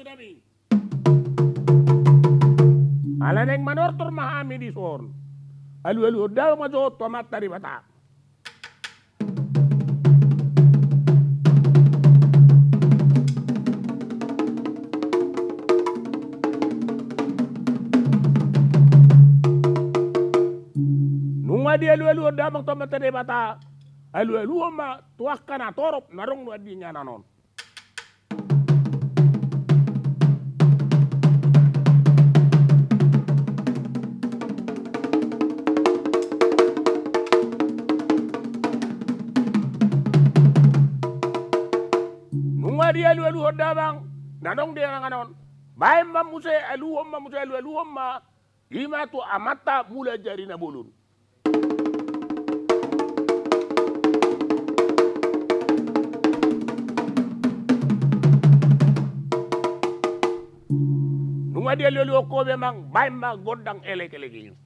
nami. Alaneng manortor mahami di son. Alu daw majo tomat tari bata. Nunga di alu damang tomat tari bata. Alu ma tuak kana torop narong nu adinya nanon. Di alu hodamang nanong dia nganon bae mamuse alu ma ima tu amata mula jari na bulun nunga dia alu ko memang bae ma gondang elek-elek.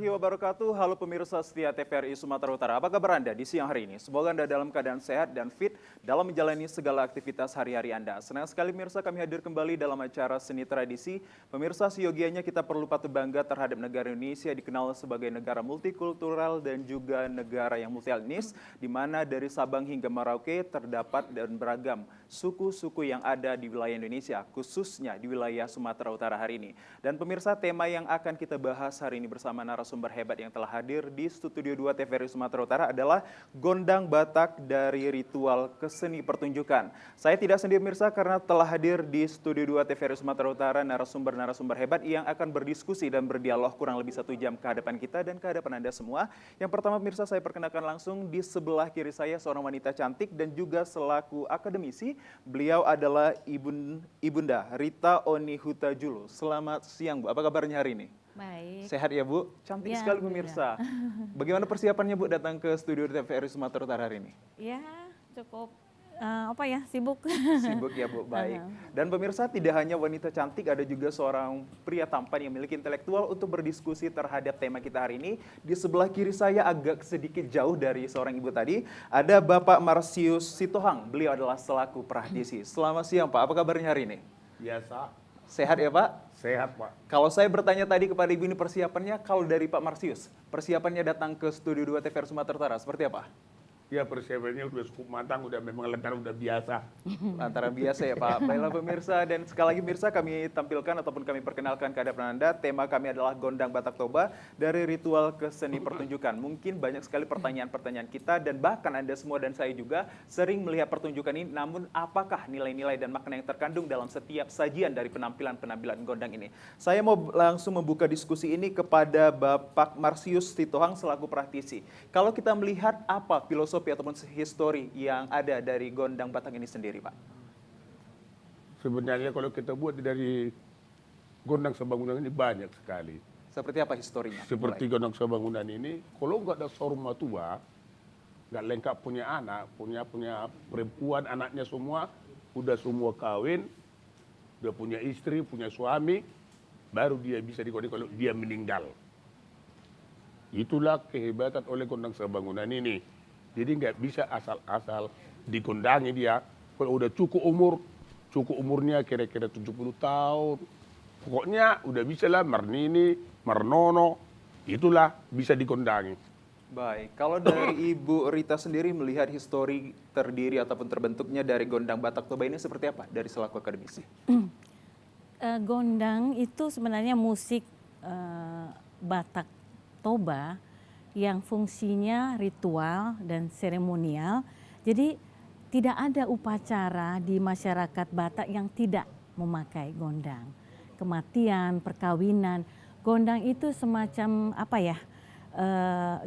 warahmatullahi wabarakatuh. Halo pemirsa setia TVRI Sumatera Utara. Apa kabar Anda di siang hari ini? Semoga Anda dalam keadaan sehat dan fit dalam menjalani segala aktivitas hari-hari Anda. Senang sekali pemirsa kami hadir kembali dalam acara Seni Tradisi. Pemirsa, seyogianya kita perlu patut bangga terhadap negara Indonesia dikenal sebagai negara multikultural dan juga negara yang multi etnis, di mana dari Sabang hingga Merauke terdapat dan beragam suku-suku yang ada di wilayah Indonesia, khususnya di wilayah Sumatera Utara hari ini. Dan pemirsa, tema yang akan kita bahas hari ini bersama narasumber hebat yang telah hadir di Studio 2 TVRI Sumatera Utara adalah Gondang Batak dari Ritual Keseni Pertunjukan. Saya tidak sendiri pemirsa karena telah hadir di Studio 2 TVRI Sumatera Utara narasumber-narasumber hebat yang akan berdiskusi dan berdialog kurang lebih 1 jam ke hadapan kita dan ke hadapan Anda semua. Yang pertama pemirsa, saya perkenalkan langsung di sebelah kiri saya seorang wanita cantik dan juga selaku akademisi. Beliau adalah Ibunda Rita Oni Huta-Julu. Selamat siang Bu, apa kabarnya hari ini? Baik. Sehat ya Bu? Cantik ya, sekali pemirsa. Bagaimana persiapannya Bu datang ke studio TVRI Sumatera Utara hari ini? Ya, cukup sibuk. Sibuk ya Bu, baik. Dan pemirsa, tidak hanya wanita cantik, ada juga seorang pria tampan yang memiliki intelektual untuk berdiskusi terhadap tema kita hari ini. Di sebelah kiri saya agak sedikit jauh dari seorang ibu tadi, ada Bapak Marsius Sitohang. Beliau adalah selaku praktisi. Selamat siang Pak, apa kabarnya hari ini? Biasa. Sehat ya Pak? Sehat Pak. Kalau saya bertanya tadi kepada Ibu ini persiapannya, kalau dari Pak Marsius, persiapannya datang ke Studio 2 TVRI Sumatera Utara, seperti apa? Ya persiapannya udah cukup matang, udah memang lentar, udah biasa. Antara biasa ya Pak. Baiklah pemirsa, dan sekali lagi pemirsa kami tampilkan ataupun kami perkenalkan ke hadapan Anda. Tema kami adalah Gondang Batak Toba dari Ritual Keseni Pertunjukan. Mungkin banyak sekali pertanyaan-pertanyaan kita dan bahkan Anda semua dan saya juga sering melihat pertunjukan ini. Namun apakah nilai-nilai dan makna yang terkandung dalam setiap sajian dari penampilan-penampilan gondang ini? Saya mau langsung membuka diskusi ini kepada Bapak Marsius Sitohang selaku praktisi. Kalau kita melihat apa filosofi ataupun histori yang ada dari Gondang Batak ini sendiri, Pak? Sebenarnya kalau kita buat dari Gondang Sabangunan ini banyak sekali. Seperti apa historinya? Seperti Gondang Sabangunan ini, kalau nggak ada sorma tua, nggak lengkap punya anak, punya perempuan, anaknya semua, udah semua kawin, udah punya istri, punya suami, baru dia bisa dikodok kalau dia meninggal. Itulah kehebatan oleh Gondang Sabangunan ini. Jadi nggak bisa asal-asal dikondangi dia. Kalau udah cukup umurnya kira-kira 70 tahun. Pokoknya udah bisa lah Marnini, Marnono, itulah bisa dikondangi. Baik, kalau dari Ibu Rita sendiri melihat histori terdiri ataupun terbentuknya dari Gondang Batak Toba ini seperti apa dari selaku akademisi? Gondang itu sebenarnya musik Batak Toba yang fungsinya ritual dan seremonial. Jadi tidak ada upacara di masyarakat Batak yang tidak memakai gondang. Kematian, perkawinan, gondang itu semacam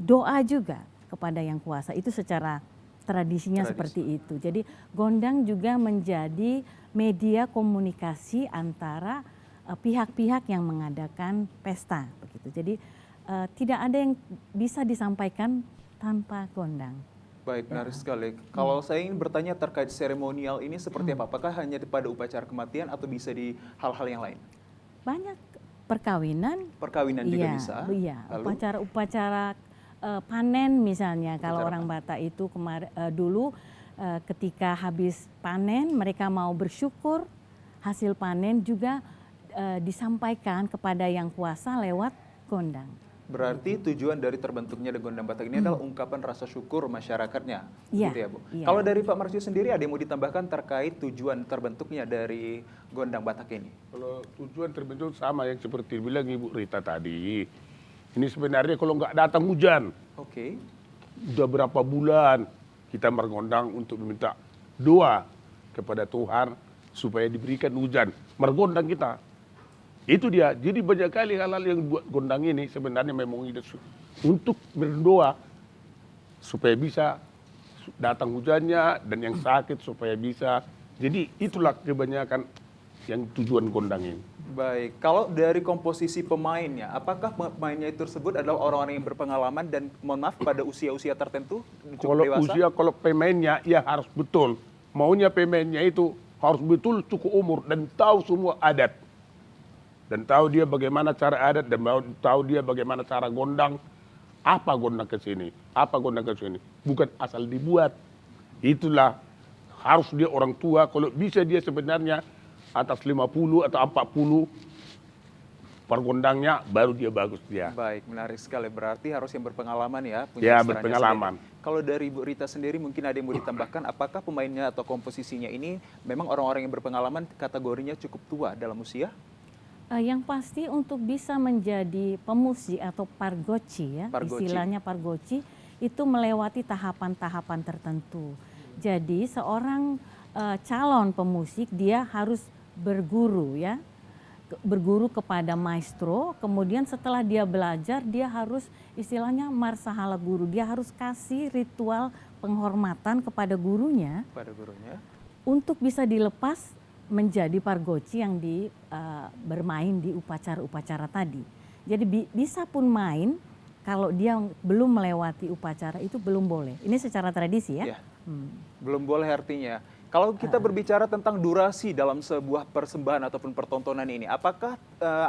doa juga kepada yang kuasa. Itu secara tradisinya seperti itu. Jadi gondang juga menjadi media komunikasi antara pihak-pihak yang mengadakan pesta begitu. Jadi tidak ada yang bisa disampaikan tanpa gondang. Baik, menarik sekali. Kalau saya ingin bertanya terkait seremonial ini seperti apa? Apakah hanya pada upacara kematian atau bisa di hal-hal yang lain? Banyak perkawinan. Perkawinan juga bisa? Iya, upacara panen misalnya. Kalau orang Batak itu dulu ketika habis panen mereka mau bersyukur, hasil panen juga disampaikan kepada yang kuasa lewat gondang. Berarti tujuan dari terbentuknya Gondang Batak ini adalah ungkapan rasa syukur masyarakatnya, gitu ya Bu? Iya. Kalau dari Pak Marsius sendiri ada yang mau ditambahkan terkait tujuan terbentuknya dari Gondang Batak ini? Kalau tujuan terbentuk sama yang seperti bilang Ibu Rita tadi. Ini sebenarnya kalau nggak datang hujan, udah berapa bulan kita mergondang untuk meminta doa kepada Tuhan supaya diberikan hujan. Mergondang kita. Itu dia. Jadi banyak kali hal-hal yang buat gondang ini sebenarnya memang untuk berdoa supaya bisa datang hujannya dan yang sakit supaya bisa. Jadi itulah kebanyakan yang tujuan gondang ini. Baik, kalau dari komposisi pemainnya, apakah pemainnya itu tersebut adalah orang-orang yang berpengalaman dan mohon maaf pada usia-usia tertentu? Kalau usia, kalau pemainnya ya harus betul. Maunya pemainnya itu harus betul cukup umur dan tahu semua adat. dan tahu dia bagaimana cara adat dan tahu dia bagaimana cara gondang. Apa gondang ke sini? Apa gondang ke sini? Bukan asal dibuat. Itulah harus dia orang tua, kalau bisa dia sebenarnya atas 50 atau 40 pergondangnya baru dia bagus dia. Baik, menarik sekali. Berarti harus yang berpengalaman ya. Ya, kesetaraan berpengalaman. sendiri. Kalau dari Bu Rita sendiri mungkin ada yang mau ditambahkan, apakah pemainnya atau komposisinya ini memang orang-orang yang berpengalaman kategorinya cukup tua dalam usia? Yang pasti untuk bisa menjadi pemusik atau pargoci ya, istilahnya pargoci, itu melewati tahapan-tahapan tertentu. Jadi seorang calon pemusik dia harus berguru ya, berguru kepada maestro, kemudian setelah dia belajar dia harus istilahnya marsahala guru, dia harus kasih ritual penghormatan kepada gurunya. Untuk bisa dilepas menjadi pargoci yang bermain di upacara-upacara tadi. Jadi bisa pun main, kalau dia belum melewati upacara itu belum boleh. Ini secara tradisi ya. Belum boleh artinya. Kalau kita berbicara tentang durasi dalam sebuah persembahan ataupun pertontonan ini, apakah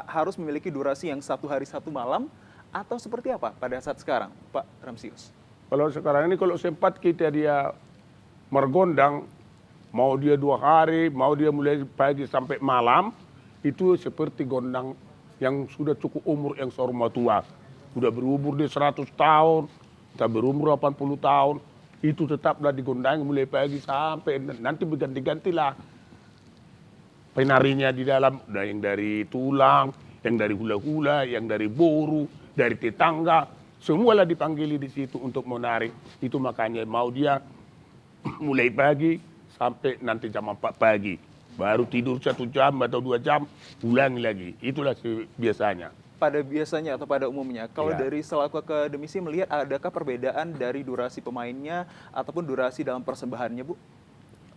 harus memiliki durasi yang 1 hari 1 malam atau seperti apa pada saat sekarang, Pak Ramsius? Kalau sekarang ini kalau sempat kita dia mergondang, mau dia 2 hari, mau dia mulai pagi sampai malam, itu seperti gondang yang sudah cukup umur yang seorang tua. Sudah berumur dia 100 tahun, kita berumur 80 tahun, itu tetaplah digondang mulai pagi sampai nanti berganti-gantilah penarinya di dalam, yang dari tulang, yang dari hula-hula, yang dari boru, dari tetangga, semualah dipanggili di situ untuk menari. Itu makanya mau dia mulai pagi sampai nanti jam 4 pagi. Baru tidur 1 jam atau 2 jam, ulangi lagi. Itulah biasanya. Pada biasanya atau pada umumnya, kalau dari selaku akademisi melihat adakah perbedaan dari durasi pemainnya ataupun durasi dalam persembahannya, Bu?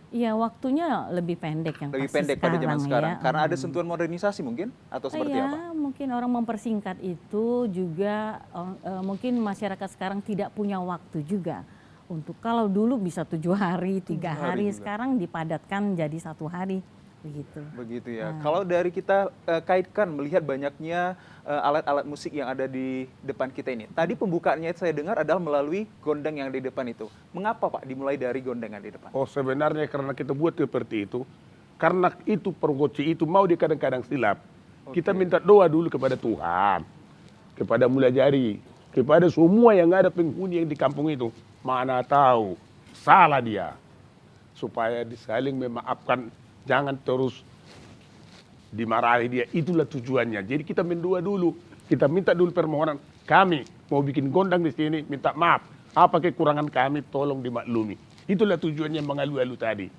Iya, waktunya lebih pendek yang lebih pasti pendek pada zaman sekarang. Ya. Karena ada sentuhan modernisasi mungkin atau seperti apa? Mungkin orang mempersingkat itu juga mungkin masyarakat sekarang tidak punya waktu juga. Untuk kalau dulu bisa 7 hari, 3 hari, sekarang dipadatkan jadi 1 hari. Begitu ya. Kalau dari kita kaitkan melihat banyaknya alat-alat musik yang ada di depan kita ini. Tadi pembukaannya saya dengar adalah melalui gondang yang di depan itu. Mengapa Pak dimulai dari gondang yang di depan? Oh sebenarnya karena kita buat seperti itu. Karena itu pergoci itu mau di kadang-kadang silap. Kita minta doa dulu kepada Tuhan. Kepada Mulajari. Kepada semua yang ada penghuni yang di kampung itu. Mana tahu salah dia. Supaya saling memaafkan. Jangan terus dimarahi dia, itulah tujuannya. Jadi kita mendoa dulu, kita minta dulu permohonan. Kami mau bikin gondang di sini, minta maaf. Apa kekurangan kami, tolong dimaklumi. Itulah tujuannya mengalu-alu tadi.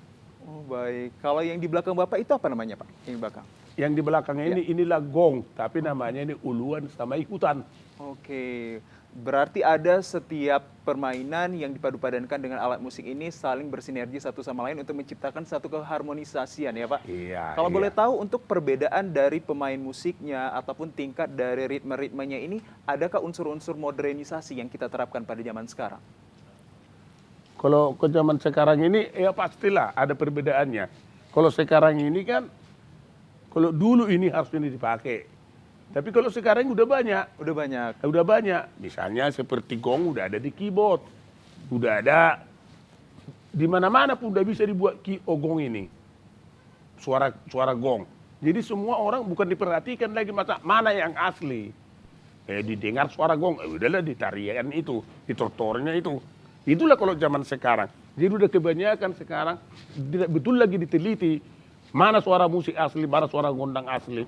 Oh baik, kalau yang di belakang Bapak itu apa namanya Pak? Yang di belakang? Yang di belakang ini, inilah gong, tapi namanya ini uluan sama ikutan. Oke. Berarti ada setiap permainan yang dipadu-padankan dengan alat musik ini saling bersinergi satu sama lain untuk menciptakan satu keharmonisasian ya Pak? Iya. Kalau boleh tahu untuk perbedaan dari pemain musiknya ataupun tingkat dari ritme-ritmenya ini, adakah unsur-unsur modernisasi yang kita terapkan pada zaman sekarang? Kalau ke zaman sekarang ini ya pastilah ada perbedaannya. Kalau sekarang ini kan, kalau dulu ini harus ini dipakai. Tapi kalau sekarang udah banyak. Udah banyak. Misalnya seperti gong udah ada di keyboard. Udah ada di mana-mana pun udah bisa dibuat gong ini. Suara gong. Jadi semua orang bukan diperhatikan lagi mana yang asli. Didengar suara gong, udahlah di tarian itu, di trotornya itu. Itulah kalau zaman sekarang. Jadi udah kebanyakan sekarang tidak betul lagi diteliti mana suara musik asli, mana suara gondang asli.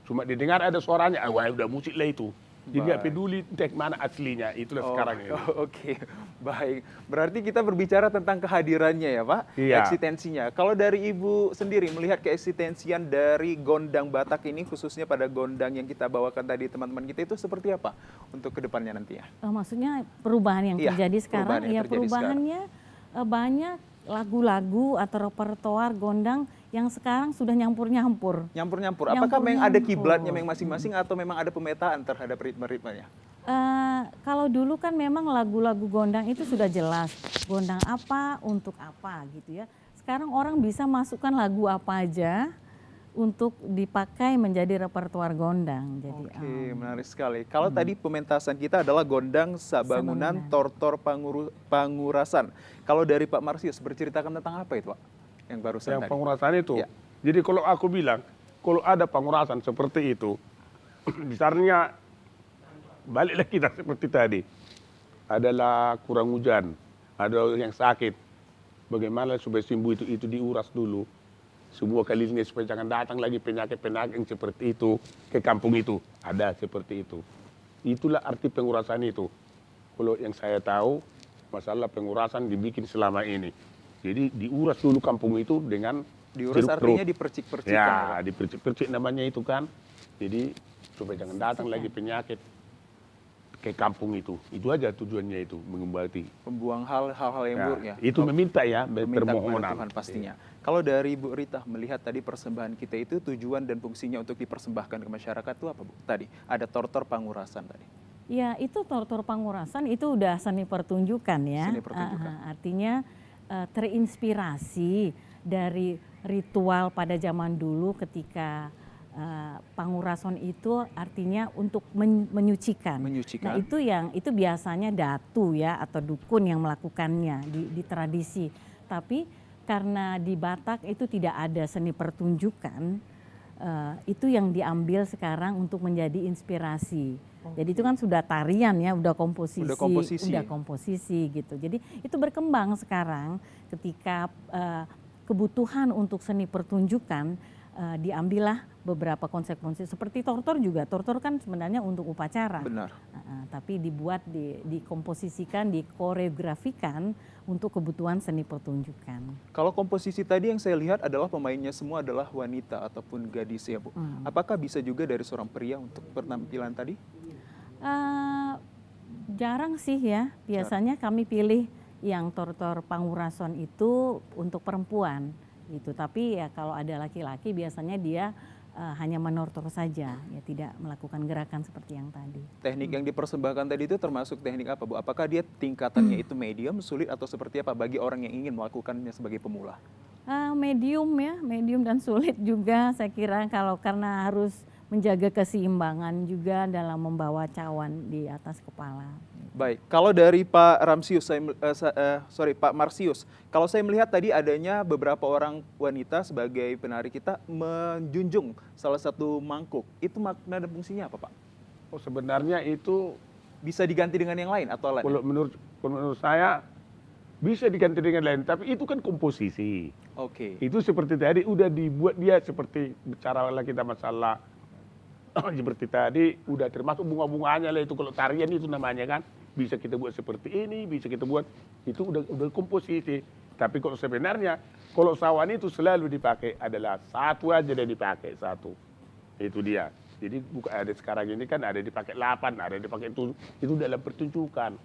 Cuma didengar ada suaranya, wah udah musik lah itu. Jadi nggak peduli tek mana aslinya, itulah sekarang ini. Oke, baik. Berarti kita berbicara tentang kehadirannya ya Pak, iya. Eksistensinya. Kalau dari Ibu sendiri melihat keeksistensian dari gondang Batak ini, khususnya pada gondang yang kita bawakan tadi teman-teman kita itu seperti apa untuk kedepannya nanti ya? Maksudnya perubahan yang terjadi sekarang, perubahannya banyak lagu-lagu atau repertoar gondang yang sekarang sudah nyampur-nyampur. Apakah memang ada kiblatnya masing-masing atau memang ada pemetaan terhadap ritme-ritmenya? Kalau dulu kan memang lagu-lagu gondang itu sudah jelas. Gondang apa, untuk apa gitu ya. Sekarang orang bisa masukkan lagu apa aja, untuk dipakai menjadi repertoar gondang. Jadi, Oke, menarik sekali. Kalau tadi pementasan kita adalah gondang Sabangunan Tortor Pangurasan. Kalau dari Pak Marsius berceritakan tentang apa itu, Pak? Yang barusan Yang tadi. pengurasan itu. Ya. Jadi kalau aku bilang, kalau ada pengurasan seperti itu, besarnya baliklah kita seperti tadi. Adalah kurang hujan, ada yang sakit. Bagaimana supaya sembuh itu diuras dulu. Semua kali ini supaya jangan datang lagi penyakit-penyakit yang seperti itu ke kampung itu. Ada seperti itu. Itulah arti pengurasan itu. Kalau yang saya tahu, masalah pengurasan dibikin selama ini. Jadi diuras dulu kampung itu dengan Diuras jeruk artinya perut. dipercik-percik. Ya, dipercik-percik namanya itu kan. Jadi supaya jangan datang lagi penyakit ke kampung itu. Itu aja tujuannya itu, mengobati. Membuang hal-hal yang buruk ya. Itu meminta ya, Meminta kepada permohonan. Tuhan pastinya. Kalau dari Bu Rita melihat tadi persembahan kita itu tujuan dan fungsinya untuk dipersembahkan ke masyarakat itu apa, Bu? Tadi ada tortor pangurasan tadi. ya itu tortor pangurasan itu udah seni pertunjukan ya. Seni pertunjukan. Artinya terinspirasi dari ritual pada zaman dulu ketika pangurasan itu artinya untuk menyucikan. Menyucikan. Nah itu biasanya datu ya atau dukun yang melakukannya di tradisi. Tapi karena di Batak itu tidak ada seni pertunjukan, itu yang diambil sekarang untuk menjadi inspirasi. Jadi itu kan sudah tarian ya, udah komposisi gitu. Jadi itu berkembang sekarang ketika kebutuhan untuk seni pertunjukan diambillah beberapa konsep-konsep seperti tortor juga. Tortor kan sebenarnya untuk upacara. Benar. Tapi dibuat, dikomposisikan, dikoreografikan untuk kebutuhan seni pertunjukan. Kalau komposisi tadi yang saya lihat adalah pemainnya semua adalah wanita ataupun gadis ya, Bu. Apakah bisa juga dari seorang pria untuk penampilan tadi? Jarang sih ya. Biasanya kami pilih yang tortor pangurasan itu untuk perempuan gitu. Tapi ya kalau ada laki-laki biasanya dia hanya menortor saja, ya tidak melakukan gerakan seperti yang tadi. Teknik yang dipersembahkan tadi itu termasuk teknik apa, Bu? Apakah dia tingkatannya itu medium, sulit atau seperti apa bagi orang yang ingin melakukannya sebagai pemula? Medium ya, medium dan sulit juga saya kira karena harus menjaga keseimbangan juga dalam membawa cawan di atas kepala. Baik, kalau dari Pak Ramsius, Pak Marsius, kalau saya melihat tadi adanya beberapa orang wanita sebagai penari kita menjunjung salah satu mangkuk, itu makna dan fungsinya apa, Pak? Oh, sebenarnya itu Bisa diganti dengan yang lain atau lain? kalau menurut saya bisa diganti dengan lain, tapi itu kan komposisi. Oke. Itu seperti tadi udah dibuat dia seperti bicara lah kita masalah seperti tadi udah termasuk bunga-bunganya lah itu kalau tarian itu namanya kan. Bisa kita buat seperti ini, bisa kita buat itu udah komposisi. Tapi kalau sebenarnya kalau sawan itu selalu dipakai adalah satu aja dia dipakai satu. Itu dia. Jadi bukan ada sekarang ini kan ada dipakai 8, ada dipakai itu dalam pertunjukan.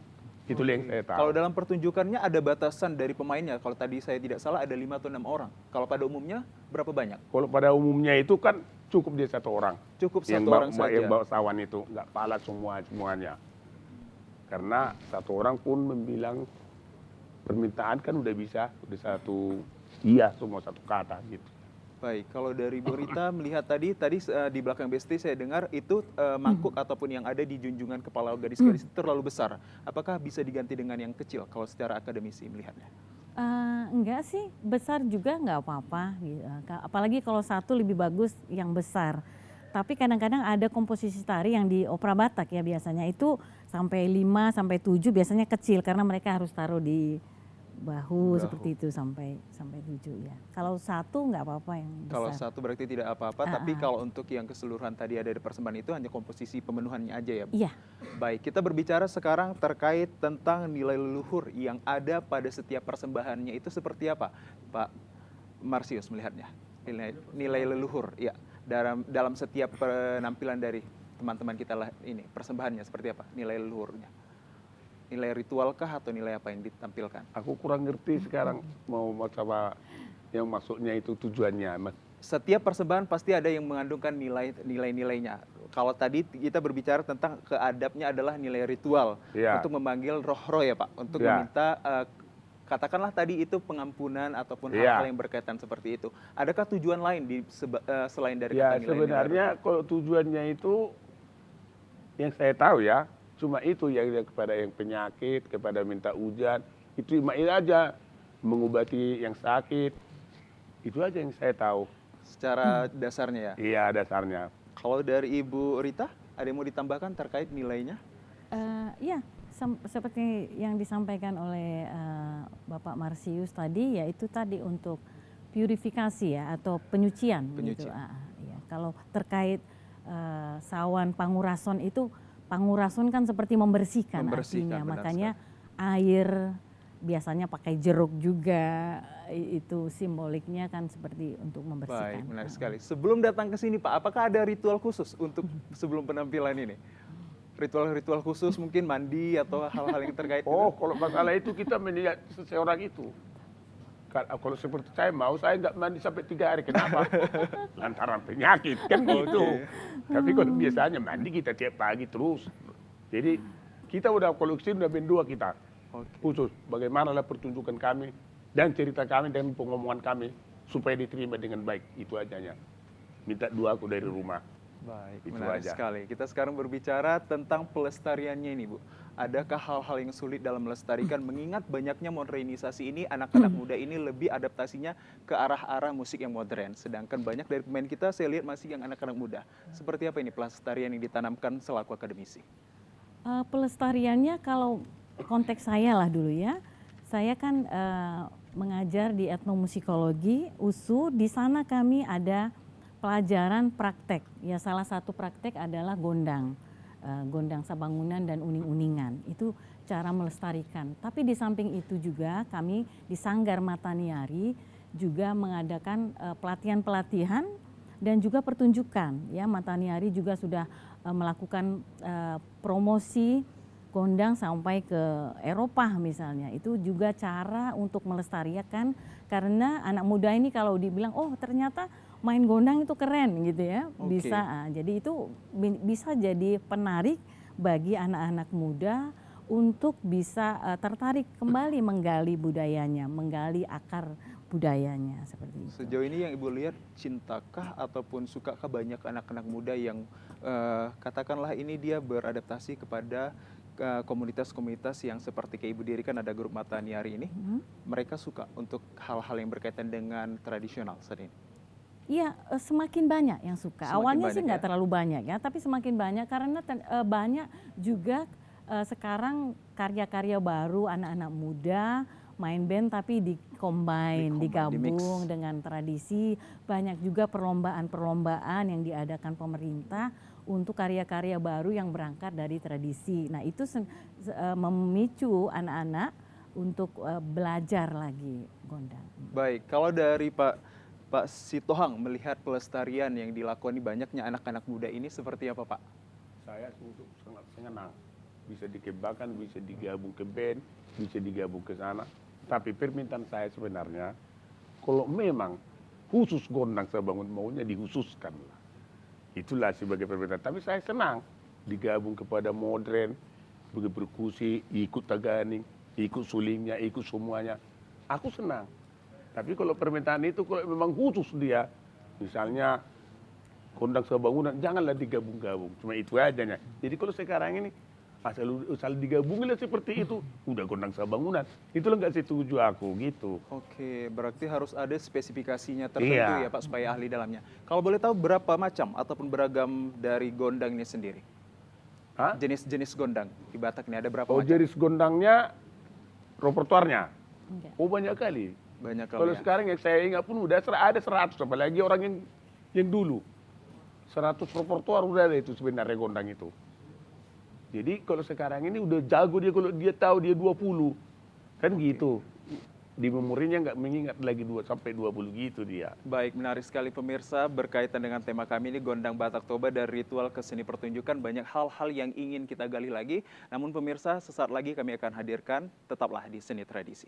Itu yang saya tahu. Kalau dalam pertunjukannya ada batasan dari pemainnya. Kalau tadi saya tidak salah ada 5 atau 6 orang. Kalau pada umumnya berapa banyak? Kalau pada umumnya itu kan cukup dia satu orang. Cukup yang satu orang saja. Yang bawa sawan itu nggak pala semuanya. Karena satu orang pun membilang permintaan kan udah bisa, udah satu iya semua satu kata gitu. Baik, kalau dari Bu Rita melihat tadi di belakang Besti saya dengar itu mangkuk ataupun yang ada di junjungan kepala gadis-gadis itu terlalu besar. Apakah bisa diganti dengan yang kecil kalau secara akademisi melihatnya? Enggak sih, besar juga nggak apa-apa. Apalagi kalau satu lebih bagus yang besar. Tapi kadang-kadang ada komposisi tari yang di opera Batak ya biasanya itu sampai 5 sampai 7 biasanya kecil karena mereka harus taruh di bahu seperti itu sampai 7 ya. Kalau satu nggak apa-apa yang besar. Kalau satu berarti tidak apa-apa, tapi kalau untuk yang keseluruhan tadi ada di persembahan itu hanya komposisi pemenuhannya aja ya, Bu? Iya. Baik, kita berbicara sekarang terkait tentang nilai leluhur yang ada pada setiap persembahannya itu seperti apa, Pak Marsius melihatnya? Nilai leluhur, ya. Dalam setiap penampilan dari teman-teman kita lah ini, persembahannya seperti apa nilai leluhurnya? Nilai ritualkah atau nilai apa yang ditampilkan? Aku kurang ngerti sekarang mau coba yang maksudnya itu tujuannya. Setiap persembahan pasti ada yang mengandungkan nilainya. Kalau tadi kita berbicara tentang keadabnya adalah nilai ritual untuk memanggil roh-roh ya Pak, untuk meminta katakanlah tadi itu pengampunan ataupun Iya. hal-hal yang berkaitan seperti itu. Adakah tujuan lain selain dari Ya kata nilai-nilai sebenarnya kalau tujuannya itu yang saya tahu ya, cuma itu yang kepada yang penyakit, kepada minta hujan, itu aja mengobati yang sakit, itu aja yang saya tahu. secara dasarnya ya? Iya dasarnya. Kalau dari Ibu Rita, ada yang mau ditambahkan terkait nilainya? Ya, seperti yang disampaikan oleh Bapak Marsius tadi, yaitu tadi untuk purifikasi ya atau penyucian. Gitu. Ya. Kalau terkait sawan pangurason itu, pangurason kan seperti membersihkan artinya, makanya air biasanya pakai jeruk juga, itu simboliknya kan seperti untuk membersihkan. Baik, menarik sekali. Sebelum datang ke sini Pak, apakah ada ritual khusus untuk sebelum penampilan ini? Ritual-ritual khusus mungkin mandi atau hal-hal yang terkait Oh, kalau masalah itu kita melihat seseorang itu. Kalau seperti saya nggak mandi sampai 3 hari. Kenapa? Lantaran penyakit, kan gitu. Tapi kalau biasanya mandi kita tiap pagi terus. Jadi kita udah koleksi udah berdua kita. Khusus bagaimana lah pertunjukan kami dan cerita kami dan pengomongan kami supaya diterima dengan baik. Itu ajanya. Minta doaku dari rumah. Baik, itu menarik aja. sekali. Kita sekarang berbicara tentang pelestariannya ini, Bu. Adakah hal-hal yang sulit dalam melestarikan mengingat banyaknya modernisasi ini, anak-anak muda ini lebih adaptasinya ke arah-arah musik yang modern. Sedangkan banyak dari pemain kita saya lihat masih yang anak-anak muda. Seperti apa ini pelestarian yang ditanamkan selaku akademisi? Pelestariannya kalau konteks saya lah dulu ya, saya kan mengajar di etnomusikologi USU. Di sana kami ada pelajaran praktek. Ya salah satu praktek adalah gondang, gondang sabangunan dan uning-uningan. Itu cara melestarikan. Tapi di samping itu juga kami di Sanggar Mataniari juga mengadakan pelatihan-pelatihan dan juga pertunjukan. Ya Mataniari juga sudah melakukan promosi gondang sampai ke Eropa misalnya. Itu juga cara untuk melestarikan, karena anak muda ini kalau dibilang oh ternyata main gondang itu keren gitu ya. Bisa. Jadi itu bisa jadi penarik bagi anak-anak muda untuk bisa tertarik kembali menggali budayanya, menggali akar budayanya seperti itu. Sejauh ini yang Ibu lihat, cintakah ataupun sukakah banyak anak-anak muda yang katakanlah ini dia beradaptasi kepada komunitas-komunitas yang seperti kayak Ibu dirikan ada grup Mataniari ini, mereka suka untuk hal-hal yang berkaitan dengan tradisional saat ini? Iya, semakin banyak yang suka. Awalnya sih nggak terlalu banyak ya, tapi semakin banyak karena banyak juga sekarang karya-karya baru anak-anak muda main band tapi digabung dengan tradisi. Banyak juga perlombaan-perlombaan yang diadakan pemerintah untuk karya-karya baru yang berangkat dari tradisi. Nah itu memicu anak-anak untuk belajar lagi gondang. Baik, kalau dari Pak Sitohang melihat pelestarian yang dilakukan di banyaknya anak-anak muda ini seperti apa Pak? Saya sangat senang. Bisa dikembangkan, bisa digabung ke band, bisa digabung ke sana. Tapi permintaan saya sebenarnya, kalau memang khusus gondang sabangun maunya dikhususkan lah. Itulah sebagai permintaan. Tapi saya senang digabung kepada modern, berkusi, ikut taganing, ikut sulingnya, ikut semuanya. Aku senang. Tapi kalau permintaan itu kalau memang khusus dia, misalnya gondang sabangunan, janganlah digabung-gabung. Cuma itu aja. Jadi kalau sekarang ini asal digabungilah seperti itu, udah gondang sabangunan. Itulah nggak setuju aku gitu. Oke, berarti harus ada spesifikasinya tertentu ya Pak supaya ahli dalamnya. Kalau boleh tahu berapa macam ataupun beragam dari gondang ini sendiri? Jenis-jenis gondang di Batak ini ada berapa macam? Jenis gondangnya, repertuarnya. Banyak kali. Kalau sekarang yang saya ingat pun udah ada 100, apalagi orang yang dulu. 100 repertuar udah ada itu sebenarnya gondang itu. Jadi kalau sekarang ini udah jago dia, kalau dia tahu dia 20. Kan gitu. Di memorinya nggak mengingat lagi 2 sampai 20 gitu dia. Baik, menarik sekali pemirsa, berkaitan dengan tema kami ini Gondang Batak Toba dari ritual ke seni pertunjukan, banyak hal-hal yang ingin kita gali lagi. Namun pemirsa, sesaat lagi kami akan hadirkan, tetaplah di Seni Tradisi.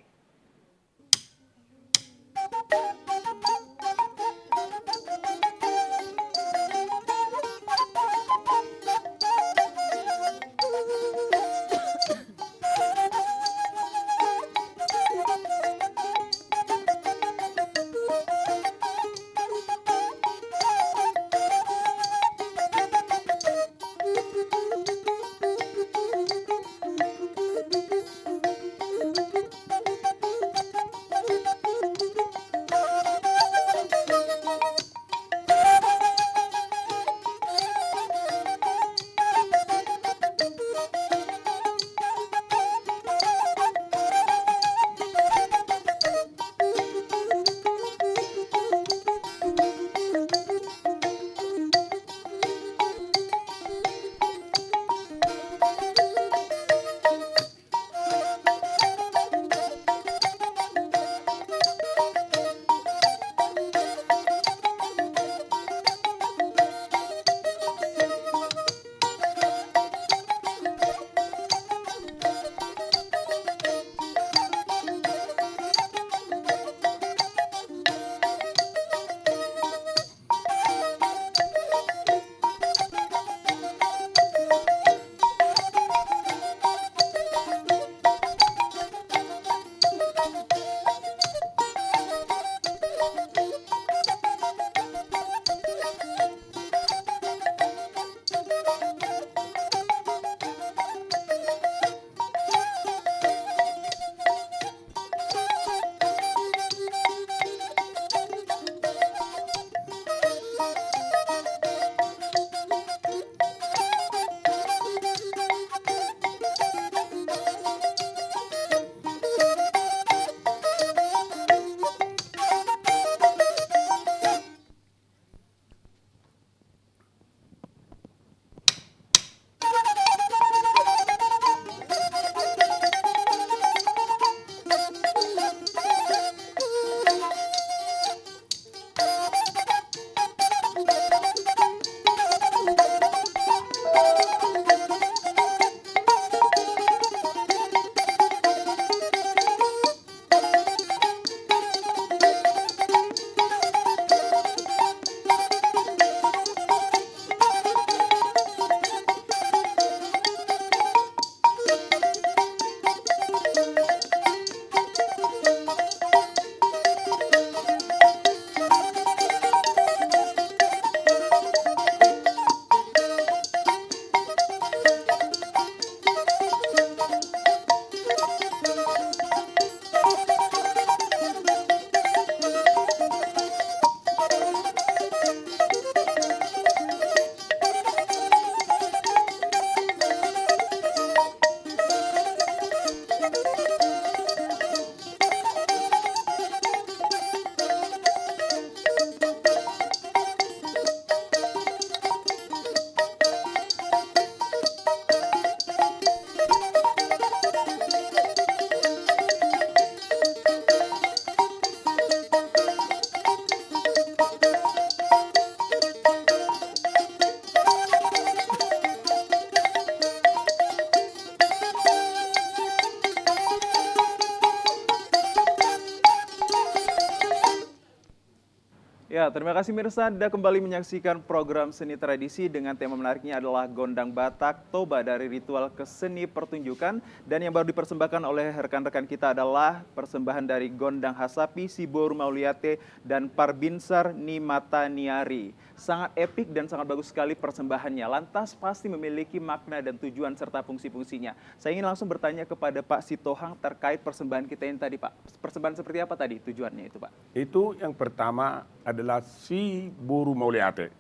Ya, terima kasih Mirsa. Anda kembali menyaksikan program Seni Tradisi dengan tema menariknya adalah Gondang Batak Toba dari Ritual ke Seni Pertunjukan. Dan yang baru dipersembahkan oleh rekan-rekan kita adalah persembahan dari Gondang Hasapi, Siboru Mauliate, dan Parbinsar Nimataniari. Sangat epik dan sangat bagus sekali persembahannya. Lantas pasti memiliki makna dan tujuan serta fungsi-fungsinya. Saya ingin langsung bertanya kepada Pak Sitohang terkait persembahan kita ini tadi, Pak. Persembahan seperti apa tadi tujuannya itu, Pak? Itu yang pertama adalah Siboru Mauliate.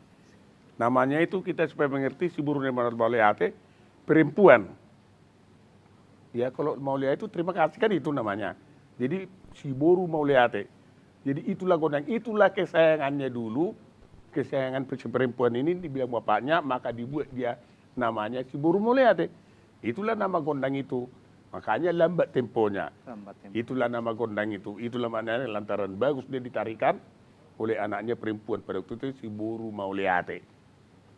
Namanya itu kita supaya mengerti Siboru Mauliate, perempuan. Ya kalau Mauliate itu terima kasih kan itu namanya. Jadi Siboru Mauliate. Jadi itulah gondang, itulah kesayangannya dulu. Kesayangan perempuan ini dibilang bapaknya, maka dibuat dia namanya Siboru Mauliate. Itulah nama gondang itu. Makanya lambat temponya. Itulah nama gondang itu. Itulah maknanya lantaran bagus dia ditarikan oleh anaknya perempuan pada waktu itu Siboru Mauliate.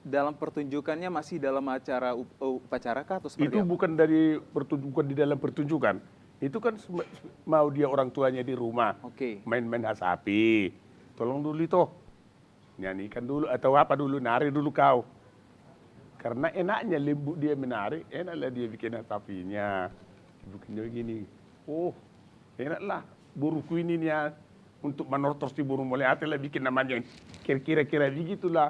Dalam pertunjukannya masih dalam acara upacara kah atau seperti itu apa? Bukan dari pertunjukan di dalam pertunjukan. Itu kan mau dia orang tuanya di rumah. Main-main hasapi. Tolong dulu itu. Nyanyikan dulu atau apa dulu, nari dulu kau. Karena enaknya lembut dia menari, enaklah dia bikin hasapinya. Bukannya begini. Oh, enaklah buruku ini nih untuk menortor Siboru Mauliate lah bikin namanya. Kira-kira begitulah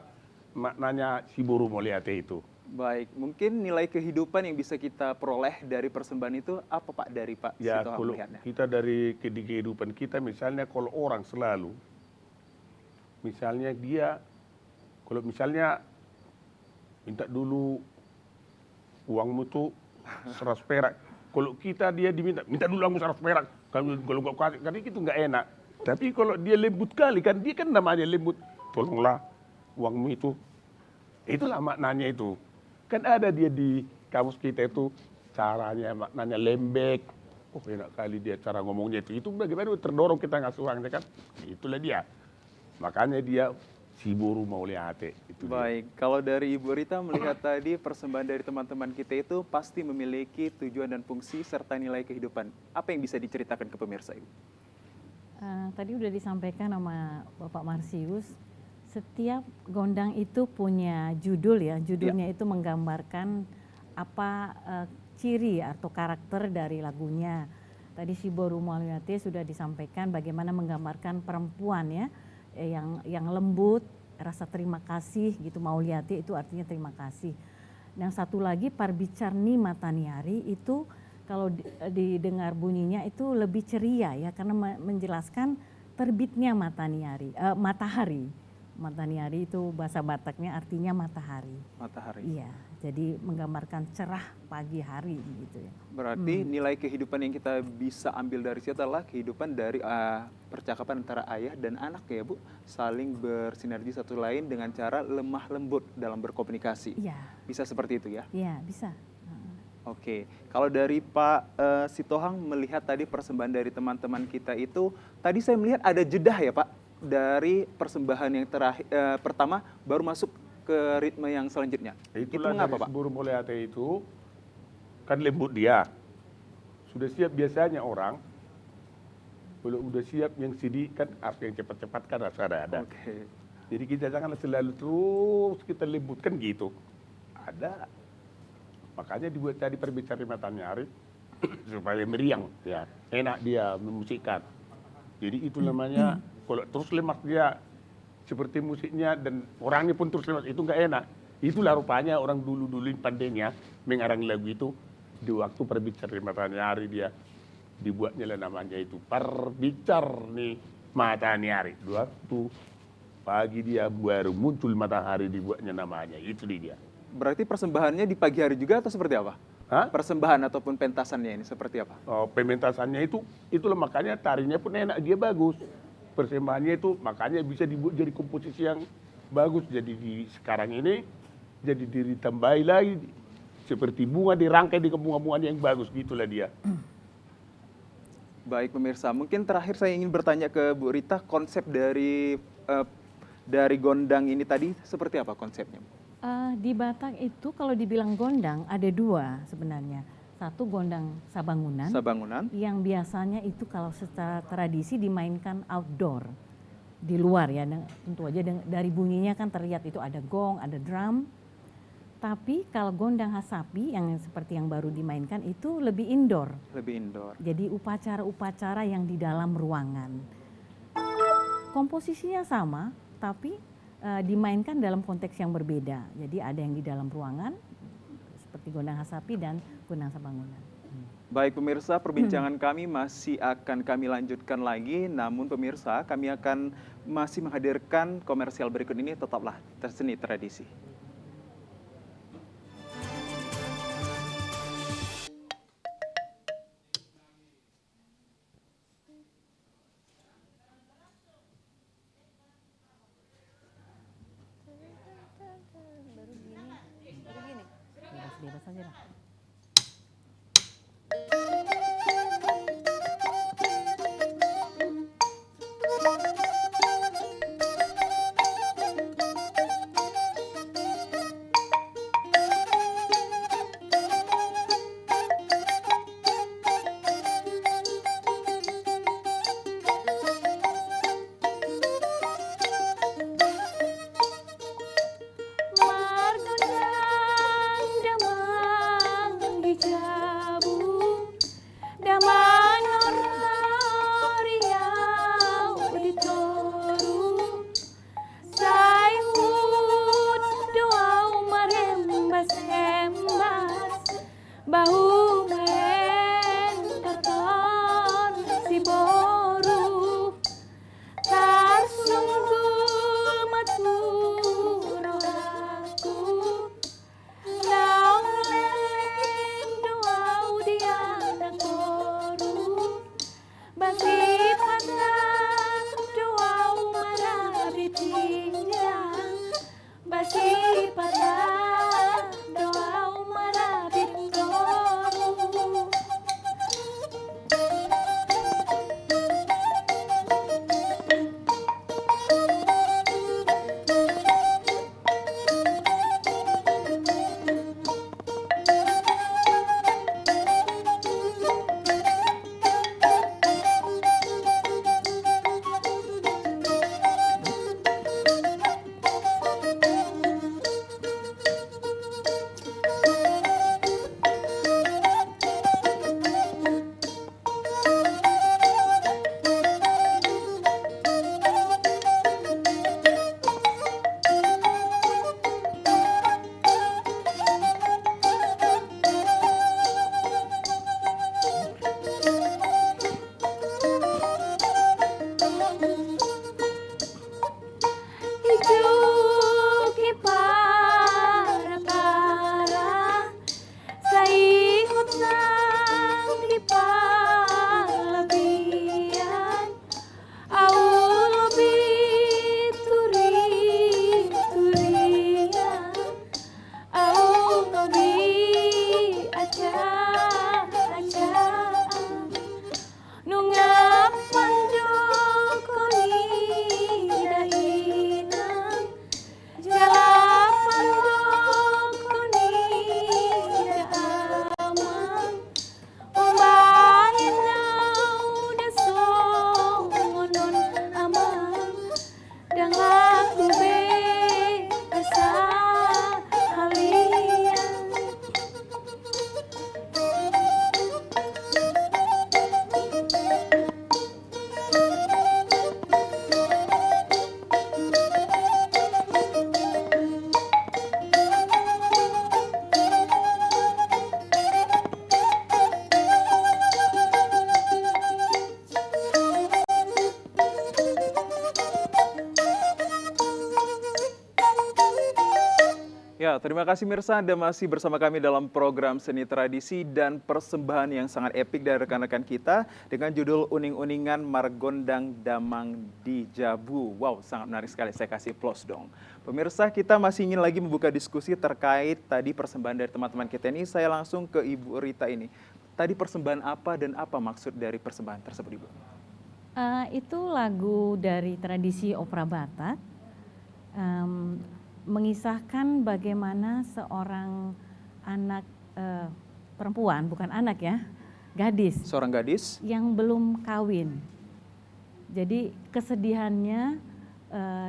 maknanya Siboru Mauliate itu. Baik, mungkin nilai kehidupan yang bisa kita peroleh dari persembahan itu apa Pak dari Pak Ya, Sitohang kalau melihatnya? kita dari kehidupan kita misalnya kalau orang selalu, misalnya dia, kalau misalnya minta dulu uangmu tuh 100 perak. Kalau kita dia diminta, minta dulu uangmu 100 perak. Kalau gak kasih, karena itu nggak enak. Tapi kalau dia lembut kali kan, dia kan namanya lembut. Tolonglah uangmu itu. Itulah maknanya itu. Kan ada dia di kamus kita itu caranya maknanya lembek. Oh enak kali dia cara ngomongnya itu. Itu bagaimana terdorong kita ngasih uangnya kan. Itulah dia. Makanya dia Siboru Mauliate. Itu baik, dia. Kalau dari Ibu Rita melihat tadi persembahan dari teman-teman kita itu pasti memiliki tujuan dan fungsi serta nilai kehidupan. Apa yang bisa diceritakan ke pemirsa Ibu? Tadi udah disampaikan sama Bapak Marsius, setiap gondang itu punya judul ya, judulnya itu menggambarkan apa ciri atau karakter dari lagunya. Tadi Siboru Mauliate sudah disampaikan bagaimana menggambarkan perempuan ya, yang lembut, rasa terima kasih gitu. Mauliate itu artinya terima kasih. Yang satu lagi Parbicarni Matahari itu kalau didengar bunyinya itu lebih ceria ya, karena menjelaskan terbitnya matahari. Matahari itu bahasa Bataknya artinya matahari. Matahari. Iya, jadi menggambarkan cerah pagi hari gitu ya. Berarti nilai kehidupan yang kita bisa ambil dari situ adalah kehidupan dari percakapan antara ayah dan anak ya Bu, saling bersinergi satu lain dengan cara lemah lembut dalam berkomunikasi. Iya. Bisa seperti itu ya? Iya, bisa. Oke, kalau dari Pak Sitohang melihat tadi persembahan dari teman-teman kita itu, tadi saya melihat ada jedah ya Pak, dari persembahan yang terakhir pertama baru masuk ke ritme yang selanjutnya. Itu mengapa Pak? Sebelum mulai hati itu kan lembut dia. Sudah siap biasanya orang, kalau udah siap yang CD kan yang cepat-cepat kan rasa ada. Oke. Jadi kita jangan selalu terus kita lembutkan gitu. Ada. Makanya dibuat tadi Parbicarni Matahari supaya meriang ya, enak dia memusikkan. Jadi itu namanya kalau terus lemak dia seperti musiknya dan orangnya pun terus lemak, itu nggak enak. Itulah rupanya orang dulu pandainya mengarang lagu itu di waktu Parbicarni Matahari dia dibuatnya lah namanya itu Parbicarni Matahari. Waktu pagi dia baru muncul matahari dibuatnya namanya, itu dia. Berarti persembahannya di pagi hari juga atau seperti apa? Hah? Persembahan ataupun pentasannya ini seperti apa? Oh, pementasannya itulah makanya tarinya pun enak, dia bagus. Persembahannya itu makanya bisa dibuat jadi komposisi yang bagus. Jadi sekarang ini jadi ditambahi lagi seperti bunga dirangkai di bunga-bunga yang bagus, gitulah dia. Baik pemirsa, mungkin terakhir saya ingin bertanya ke Bu Rita, konsep dari gondang ini tadi seperti apa konsepnya? Di Batak itu kalau dibilang gondang ada dua sebenarnya. Satu gondang Sabangunan. Sabangunan. Yang biasanya itu kalau secara tradisi dimainkan outdoor. Di luar ya, tentu aja dari bunyinya kan terlihat itu ada gong, ada drum. Tapi kalau gondang Hasapi yang seperti yang baru dimainkan itu lebih indoor. Lebih indoor. Jadi upacara-upacara yang di dalam ruangan. Komposisinya sama, tapi dimainkan dalam konteks yang berbeda. Jadi ada yang di dalam ruangan seperti gondang Hasapi dan gondang Sabangunan. Baik pemirsa, perbincangan kami masih akan kami lanjutkan lagi. Namun pemirsa, kami akan masih menghadirkan komersial berikut ini. Tetaplah Seni Tradisi. Bebas aja lah. Bahu main katon si boru tarsungkul maturo aku nauleng doau diana koru basi patah doau marabi tinjang basi patah doau marabit hobi aja nungap panjukoni dainang jala panjukoni daamang umbahin udah songonon amang dan aku besa kalian. Ya, terima kasih Mirsa, Anda masih bersama kami dalam program Seni Tradisi dan persembahan yang sangat epik dari rekan-rekan kita dengan judul Uning-Uningan Margondang Damang di Jabu. Wow, sangat menarik sekali, saya kasih plus dong. Pemirsa, kita masih ingin lagi membuka diskusi terkait tadi persembahan dari teman-teman kita ini. Saya langsung ke Ibu Rita ini. Tadi persembahan apa dan apa maksud dari persembahan tersebut, Ibu? Itu lagu dari tradisi opera Batak. Mengisahkan bagaimana seorang anak perempuan, bukan anak ya, gadis. Seorang gadis yang belum kawin. Jadi kesedihannya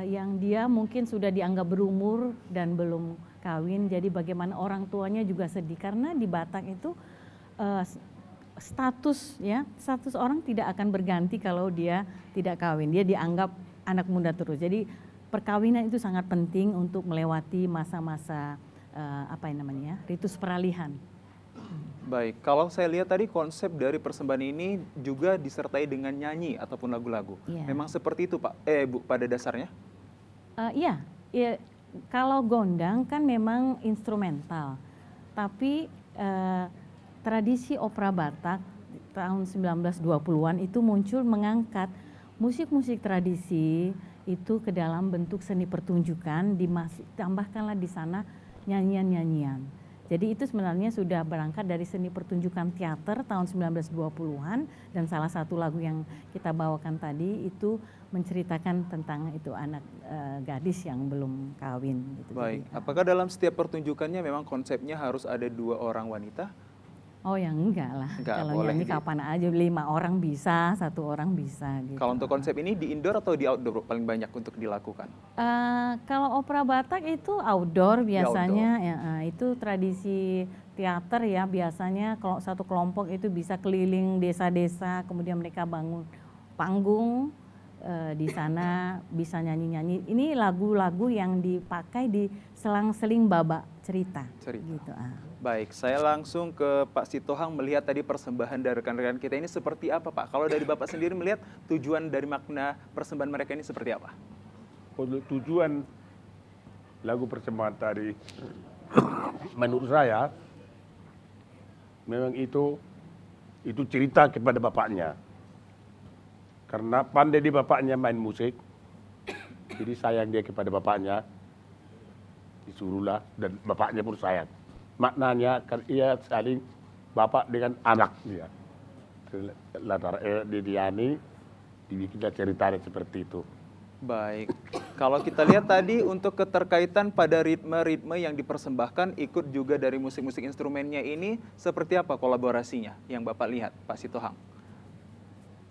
yang dia mungkin sudah dianggap berumur dan belum kawin. Jadi bagaimana orang tuanya juga sedih karena di Batak itu status orang tidak akan berganti kalau dia tidak kawin. Dia dianggap anak muda terus. Jadi perkawinan itu sangat penting untuk melewati masa-masa ritus peralihan. Baik, kalau saya lihat tadi konsep dari persembahan ini juga disertai dengan nyanyi ataupun lagu-lagu. Yeah. Memang seperti itu Pak, Bu, pada dasarnya? Iya, kalau gondang kan memang instrumental, tapi tradisi opera Batak tahun 1920-an itu muncul mengangkat musik-musik tradisi itu ke dalam bentuk seni pertunjukan, ditambahkanlah di sana nyanyian-nyanyian. Jadi itu sebenarnya sudah berangkat dari seni pertunjukan teater tahun 1920-an dan salah satu lagu yang kita bawakan tadi itu menceritakan tentang itu anak gadis yang belum kawin. Gitu. Baik, Jadi, apakah dalam setiap pertunjukannya memang konsepnya harus ada 2 orang wanita? oh ya enggak lah, kalau nyanyi kapan aja 5 orang bisa, 1 orang bisa. Gitu. Kalau untuk konsep ini di indoor atau di outdoor paling banyak untuk dilakukan? Kalau opera Batak itu outdoor biasanya, outdoor. Ya, itu tradisi teater ya biasanya kalau satu kelompok itu bisa keliling desa-desa, kemudian mereka bangun panggung di sana bisa nyanyi-nyanyi. Ini lagu-lagu yang dipakai di selang-seling babak cerita. Gitu. Baik, saya langsung ke Pak Sitohang melihat tadi persembahan dari rekan-rekan kita ini seperti apa Pak? Kalau dari Bapak sendiri melihat tujuan dari makna persembahan mereka ini seperti apa? Untuk tujuan lagu persembahan tadi, menurut saya, memang itu cerita kepada bapaknya. Karena pandai di bapaknya main musik, jadi sayang dia kepada bapaknya, disuruhlah dan bapaknya pun sayang. Maknanya kan ia saling bapak dengan anak dia. Latar Didiani dibikinlah ceritanya seperti itu. Baik, kalau kita lihat tadi untuk keterkaitan pada ritme-ritme yang dipersembahkan ikut juga dari musik-musik instrumennya ini seperti apa kolaborasinya yang Bapak lihat Pak Sitohang?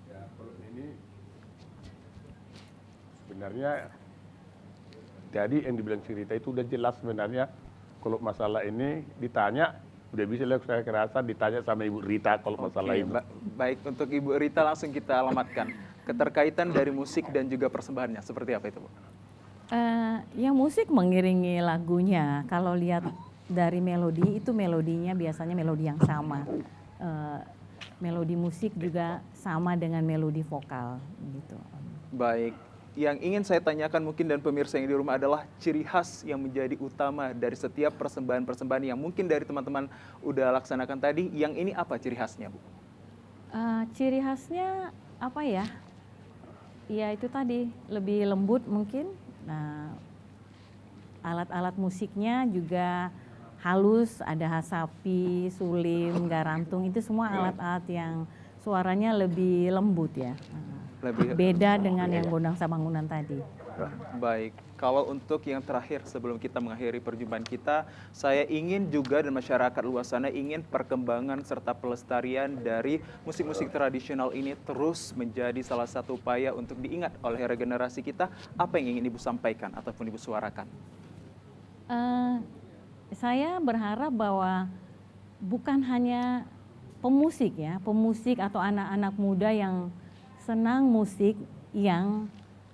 Ya, kalau ini sebenarnya jadi yang dibilang cerita itu udah jelas sebenarnya. Kalau masalah ini ditanya, udah bisa lihat saya kerasa ditanya sama Ibu Rita kalau masalah itu. Baik, untuk Ibu Rita langsung kita alamatkan. Keterkaitan dari musik dan juga persembahannya, seperti apa itu Bu? Ya musik mengiringi lagunya, kalau lihat dari melodi itu melodinya biasanya melodi yang sama. Melodi musik juga sama dengan melodi vokal gitu. Baik. Yang ingin saya tanyakan mungkin dan pemirsa yang di rumah adalah ciri khas yang menjadi utama dari setiap persembahan-persembahan yang mungkin dari teman-teman udah laksanakan tadi. Yang ini apa ciri khasnya, Bu? Ciri khasnya apa ya? Ya itu tadi, lebih lembut mungkin. Nah, alat-alat musiknya juga halus, ada hasapi, sulim, garantung, itu semua alat-alat yang suaranya lebih lembut ya. Beda dengan yang gondang Sabangunan tadi. Baik, kalau untuk yang terakhir sebelum kita mengakhiri perjumpaan kita, saya ingin juga dan masyarakat luas sana ingin perkembangan serta pelestarian dari musik-musik tradisional ini terus menjadi salah satu upaya untuk diingat oleh regenerasi kita. Apa yang ingin Ibu sampaikan ataupun Ibu suarakan? Saya berharap bahwa bukan hanya pemusik ya, pemusik atau anak-anak muda yang senang musik yang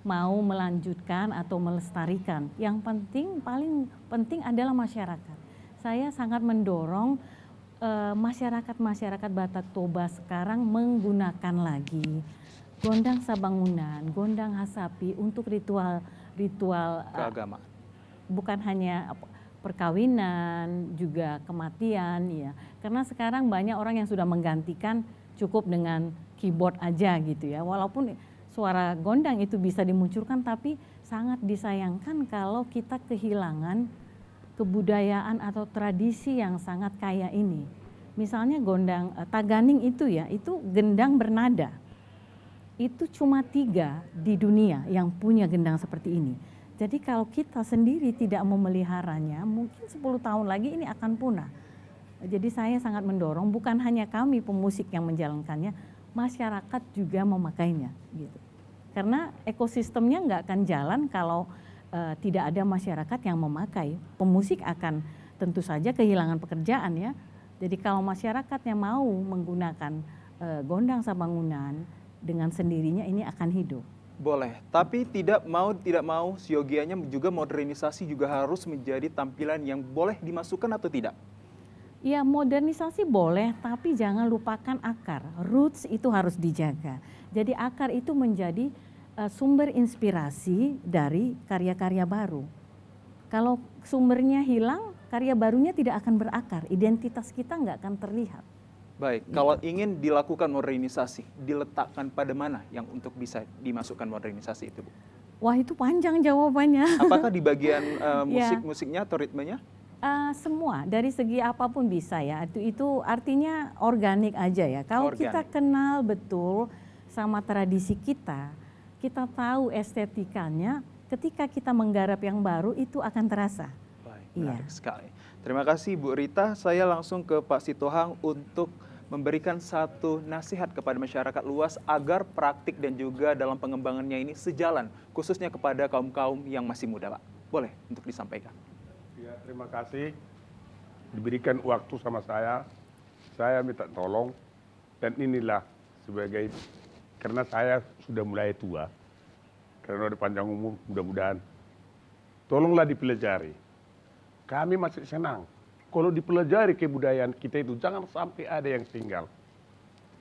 mau melanjutkan atau melestarikan. Yang penting, paling penting adalah masyarakat. Saya sangat mendorong masyarakat Batak Toba sekarang menggunakan lagi gondang Sabangunan, gondang hasapi untuk ritual Keagama. Bukan hanya perkawinan, juga kematian ya. Karena sekarang banyak orang yang sudah menggantikan cukup dengan keyboard aja gitu ya. Walaupun suara gondang itu bisa dimunculkan, tapi sangat disayangkan kalau kita kehilangan kebudayaan atau tradisi yang sangat kaya ini. Misalnya gondang Taganing itu ya, itu gendang bernada. Itu cuma 3 di dunia yang punya gendang seperti ini. Jadi kalau kita sendiri tidak memeliharanya, mungkin 10 tahun lagi ini akan punah. Jadi saya sangat mendorong, bukan hanya kami pemusik yang menjalankannya, masyarakat juga memakainya gitu. Karena ekosistemnya nggak akan jalan kalau tidak ada masyarakat yang memakai. Pemusik akan tentu saja kehilangan pekerjaan ya. Jadi kalau masyarakatnya mau menggunakan gondang Sabangunan dengan sendirinya, ini akan hidup. Boleh, tapi tidak mau siogianya juga modernisasi juga harus menjadi tampilan yang boleh dimasukkan atau tidak? Ya, modernisasi boleh, tapi jangan lupakan akar. Roots itu harus dijaga. Jadi akar itu menjadi sumber inspirasi dari karya-karya baru. Kalau sumbernya hilang, karya barunya tidak akan berakar. Identitas kita nggak akan terlihat. Baik, kalau ingin dilakukan modernisasi, diletakkan pada mana yang untuk bisa dimasukkan modernisasi itu, Bu? Wah, itu panjang jawabannya. Apakah di bagian musik-musiknya atau ritmenya? Semua, dari segi apapun bisa ya. Itu artinya organik aja ya. Kalau kita kenal betul sama tradisi kita tahu estetikanya, ketika kita menggarap yang baru itu akan terasa. Baik, menarik sekali. Terima kasih Bu Rita. Saya langsung ke Pak Sitohang untuk memberikan satu nasihat kepada masyarakat luas agar praktik dan juga dalam pengembangannya ini sejalan, khususnya kepada kaum-kaum yang masih muda, Pak. Boleh untuk disampaikan. Ya, terima kasih diberikan waktu sama saya. Saya minta tolong, dan inilah sebagai, karena saya sudah mulai tua, karena udah panjang umur, mudah-mudahan tolonglah dipelajari. Kami masih senang kalau dipelajari kebudayaan kita itu, jangan sampai ada yang tinggal.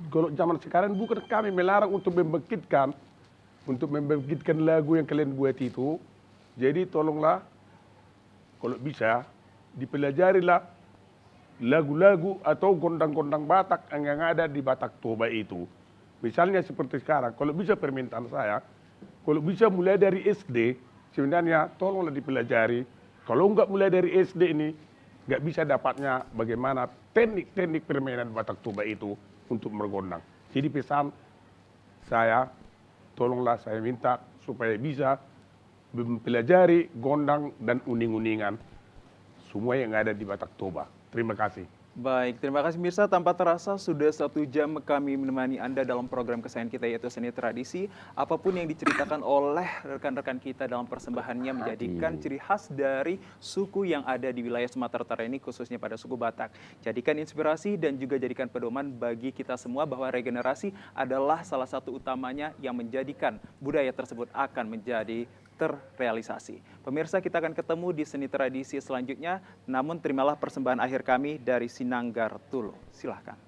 Kalau zaman sekarang bukan kami melarang untuk membangkitkan lagu yang kalian buat itu. Jadi tolonglah, kalau bisa dipelajarilah lagu-lagu atau gondang-gondang Batak yang ada di Batak Toba itu. Misalnya seperti sekarang, kalau bisa permintaan saya, kalau bisa mulai dari SD, sebenarnya tolonglah dipelajari. Kalau nggak mulai dari SD ini, nggak bisa dapatnya bagaimana teknik-teknik permainan Batak Toba itu untuk mergondang. Jadi pesan saya, tolonglah saya minta supaya bisa mempelajari gondang dan uning-uningan semua yang ada di Batak Toba. Terima kasih. Baik, terima kasih Mirsa. Tanpa terasa sudah 1 jam kami menemani Anda dalam program kesayangan kita yaitu Seni Tradisi. Apapun yang diceritakan oleh rekan-rekan kita dalam persembahannya menjadikan ciri khas dari suku yang ada di wilayah Sumatera Utara ini, khususnya pada suku Batak. Jadikan inspirasi dan juga jadikan pedoman bagi kita semua bahwa regenerasi adalah salah satu utamanya yang menjadikan budaya tersebut akan menjadi terrealisasi. Pemirsa, kita akan ketemu di Seni Tradisi selanjutnya. Namun terimalah persembahan akhir kami dari Sinanggar Tulo. Silahkan.